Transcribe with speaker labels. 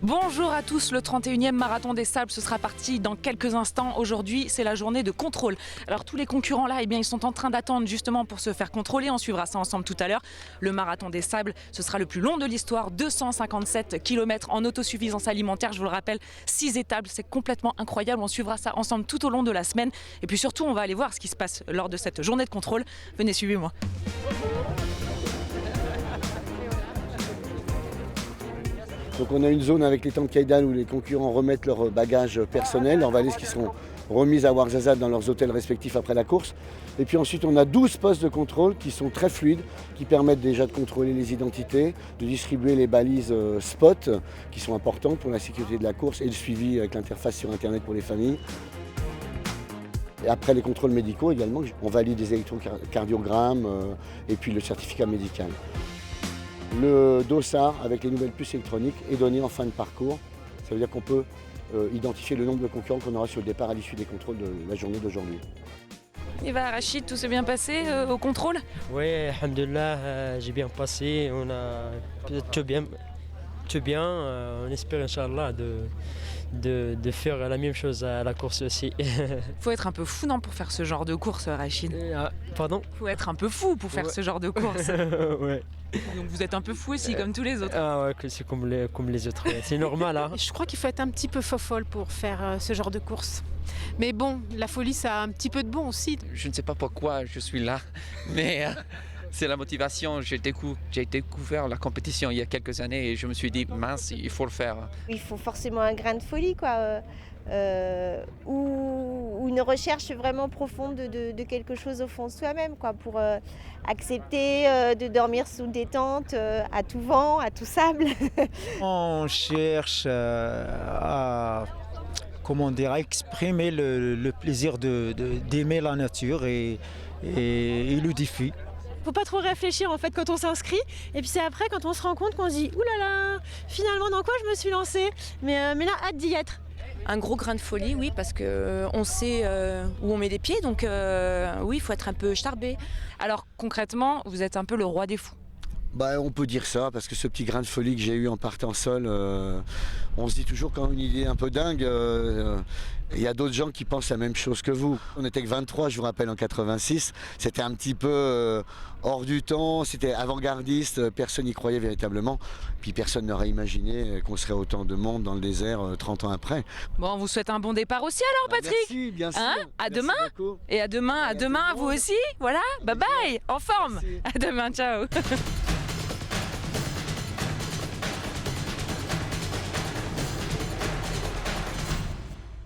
Speaker 1: Bonjour à tous, le 31e Marathon des Sables, ce sera parti dans quelques instants. Aujourd'hui, c'est la journée de contrôle. Alors tous les concurrents là, ils sont en train d'attendre justement pour se faire contrôler. On suivra ça ensemble tout à l'heure. Le Marathon des Sables, ce sera le plus long de l'histoire, 257 km en autosuffisance alimentaire. Je vous le rappelle, 6 étapes, c'est complètement incroyable. On suivra ça ensemble tout au long de la semaine. Et puis surtout, on va aller voir ce qui se passe lors de cette journée de contrôle. Venez, suivez-moi.
Speaker 2: Donc on a une zone avec les tentes Kaidan où les concurrents remettent leurs bagages personnels, leurs valises qui seront remises à Ouarzazate dans leurs hôtels respectifs après la course. Et puis ensuite on a 12 postes de contrôle qui sont très fluides, qui permettent déjà de contrôler les identités, de distribuer les balises spot qui sont importantes pour la sécurité de la course et le suivi avec l'interface sur internet pour les familles. Et après les contrôles médicaux également, on valide des électrocardiogrammes et puis le certificat médical. Le dossard avec les nouvelles puces électroniques est donné en fin de parcours. Ça veut dire qu'on peut identifier le nombre de concurrents qu'on aura sur le départ à l'issue des contrôles de la journée d'aujourd'hui.
Speaker 1: Et va Rachid, tout s'est bien passé au contrôle?
Speaker 3: Oui, alhamdoulilah, j'ai bien passé. On a tout bien. On espère, Inch'Allah, de faire la même chose à la course aussi.
Speaker 1: Faut être un peu fou, non, pour faire ce genre de course, Rachid?
Speaker 3: Pardon?
Speaker 1: Faut être un peu fou pour faire ce genre de course.
Speaker 3: Ouais.
Speaker 1: Donc vous êtes un peu fou aussi, comme tous les autres.
Speaker 3: Ah ouais, c'est comme les autres. C'est normal, hein.
Speaker 4: Je crois qu'il faut être un petit peu fofolle pour faire ce genre de course. Mais bon, la folie, ça a un petit peu de bon aussi.
Speaker 5: Je ne sais pas pourquoi je suis là, mais c'est la motivation. J'ai découvert la compétition il y a quelques années et je me suis dit, mince, il faut le faire.
Speaker 6: Il faut forcément un grain de folie, quoi, ou une recherche vraiment profonde de quelque chose au fond de soi-même, quoi, pour accepter de dormir sous des tentes à tout vent, à tout sable.
Speaker 7: On cherche à exprimer le plaisir d'aimer la nature et le défi.
Speaker 4: Faut pas trop réfléchir en fait quand on s'inscrit. Et puis c'est après quand on se rend compte qu'on se dit « Ouh là là, finalement dans quoi je me suis lancée ?» Mais là, hâte d'y être.
Speaker 8: Un gros grain de folie, oui, parce qu'on sait où on met les pieds, donc oui, il faut être un peu starbé.
Speaker 1: Alors concrètement, vous êtes un peu le roi des fous.
Speaker 2: On peut dire ça, parce que ce petit grain de folie que j'ai eu en partant seul, on se dit toujours quand une idée un peu dingue, il y a d'autres gens qui pensent la même chose que vous. On était que 23, je vous rappelle, en 86, c'était un petit peu hors du temps, c'était avant-gardiste, personne n'y croyait véritablement. Puis personne n'aurait imaginé qu'on serait autant de monde dans le désert 30 ans après.
Speaker 1: Bon, on vous souhaite un bon départ aussi alors, Patrick.
Speaker 2: Merci, bien sûr.
Speaker 1: Hein, à
Speaker 2: Merci
Speaker 1: demain.
Speaker 2: beaucoup.
Speaker 1: Et à demain, vous aussi. Voilà, bye bye, en forme.
Speaker 2: Merci.
Speaker 1: À demain, ciao.